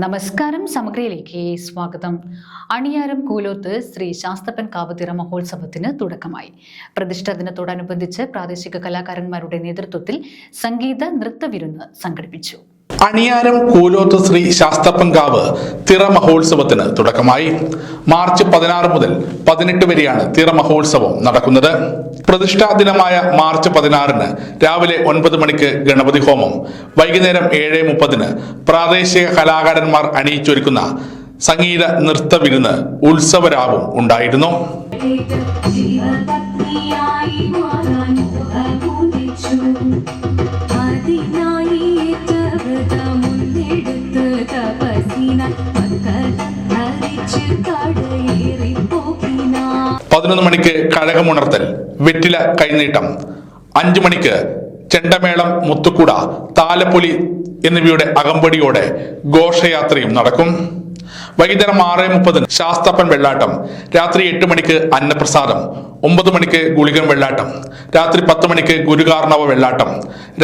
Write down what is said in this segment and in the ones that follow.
നമസ്കാരം. സമഗ്രയിലേക്ക് സ്വാഗതം. അണിയാരം കൂലോത്ത് ശ്രീ ശാസ്തപ്പൻ കാവ് മഹോത്സവത്തിന് തുടക്കമായി. പ്രതിഷ്ഠാ ദിനത്തോടനുബന്ധിച്ച് പ്രാദേശിക കലാകാരന്മാരുടെ നേതൃത്വത്തിൽ സംഗീത നൃത്തവിരുന്ന് സംഘടിപ്പിച്ചു. അണിയാരം കൂലോത്ത് ശ്രീ ശാസ്തപ്പൻകാവ് തിറ മഹോത്സവത്തിന് തുടക്കമായി. മാർച്ച് 16 മുതൽ 18 വരെയാണ് തിറ മഹോത്സവം നടക്കുന്നത്. പ്രതിഷ്ഠാ ദിനമായ മാർച്ച് 16 രാവിലെ 9 മണിക്ക് ഗണപതി ഹോമം, വൈകുന്നേരം 7:30 പ്രാദേശിക കലാകാരന്മാർ അണിയിച്ചൊരുക്കുന്ന സംഗീത നൃത്ത വിരുന്ന് ഉത്സവരാവും ഉണ്ടായിരുന്നു. പതിനൊന്ന് മണിക്ക് കഴകമുണർത്തൽ, വെറ്റില കൈനീട്ടം, 5 മണിക്ക് ചെണ്ടമേളം, മുത്തുക്കുട, താലപ്പൊലി എന്നിവയുടെ അകമ്പടിയോടെ ഘോഷയാത്രയും നടക്കും. വൈകുന്നേരം 6:30 ശാസ്തപ്പൻ വെള്ളാട്ടം, രാത്രി 8 മണിക്ക് അന്നപ്രസാദം, 9 മണിക്ക് ഗുളികൻ വെള്ളാട്ടം, രാത്രി 10 മണിക്ക് ഗുരുകാർണവ വെള്ളാട്ടം,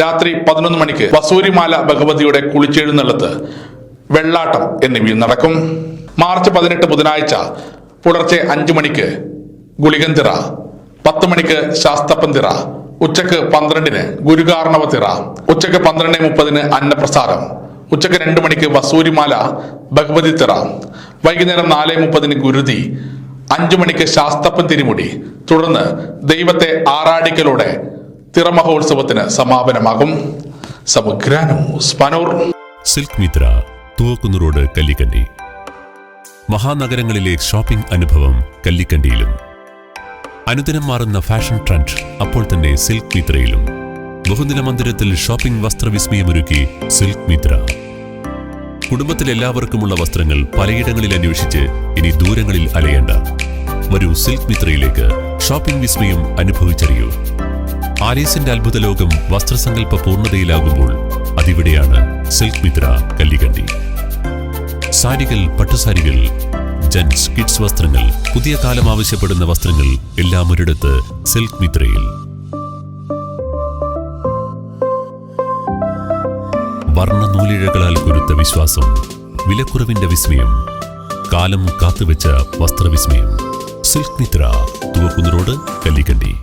രാത്രി 11 മണിക്ക് വസൂരിമാല ഭഗവതിയുടെ കുളിച്ചെഴുന്നള്ളത്ത്, വെള്ളാട്ടം എന്നിവയും നടക്കും. മാർച്ച് 18 ബുധനാഴ്ച പുലർച്ചെ 5 മണിക്ക് ഗുളികൻ തിറ, 10 മണിക്ക് ശാസ്തപ്പൻ തിറ, ഉച്ചക്ക് 12 ഗുരുകാർണവ തിറ, ഉച്ചക്ക് 12:30 അന്നപ്രസാദം, ഉച്ചക്ക് 2 മണിക്ക് വസൂരിമാല ഭഗവതി തിറ, വൈകുന്നേരം 4:30 ഗുരുതി, 5 മണിക്ക് ശാസ്തപ്പൻ തിരുമുടി, തുടർന്ന് ദൈവത്തെ ആറാടിക്കലോടെ തിറ മഹോത്സവത്തിന് സമാപനമാകും. Samagra news Panoor. Silk Mitra, Thuvakkunnu road, Kallikandi. മഹാനഗരങ്ങളിലെ ഷോപ്പിംഗ് അനുഭവം കല്ലിക്കണ്ടിയിലും. അനുദിനം മാറുന്ന ഫാഷൻ ട്രെൻഡ് അപ്പോൾ തന്നെ സിൽക്ക് മിത്രയിലും. ബഹുനില മന്ദിരത്തിൽ ഷോപ്പിംഗ് വസ്ത്രവിസ്മയമൊരുക്കി സിൽക്ക് മിത്ര. കുടുംബത്തിലെല്ലാവർക്കുമുള്ള വസ്ത്രങ്ങൾ പലയിടങ്ങളിൽ അന്വേഷിച്ച് ഇനി ദൂരങ്ങളിൽ അലയേണ്ട. വരൂ സിൽക്ക് മിത്രയിലേക്ക്. ഷോപ്പിംഗ് വിസ്മയം അനുഭവിച്ചറിയൂ. ആലീസിന്റെ അത്ഭുത ലോകം വസ്ത്രസങ്കല്പ പൂർണ്ണതയിലാകുമ്പോൾ അതിവിടെയാണ് സിൽക്ക് മിത്ര, കല്ലിക്കണ്ടി. സാരികൾ, പട്ടുസാരികൾ, ജെന്റ്സ്, കിഡ്സ് വസ്ത്രങ്ങൾ, പുതിയ കാലം ആവശ്യപ്പെടുന്ന വസ്ത്രങ്ങൾ എല്ലാം ഒരിടത്ത് സിൽക്ക് മിത്രയിൽ. വർണ്ണ നൂലിഴകളാൽ കുരുത്ത വിശ്വാസം, വിലക്കുറവിന്റെ വിസ്മയം, കാലം കാത്തുവെച്ച വസ്ത്രവിസ്മയം. Silk Mitra, Thuvakkunnu road, Kallikkandy.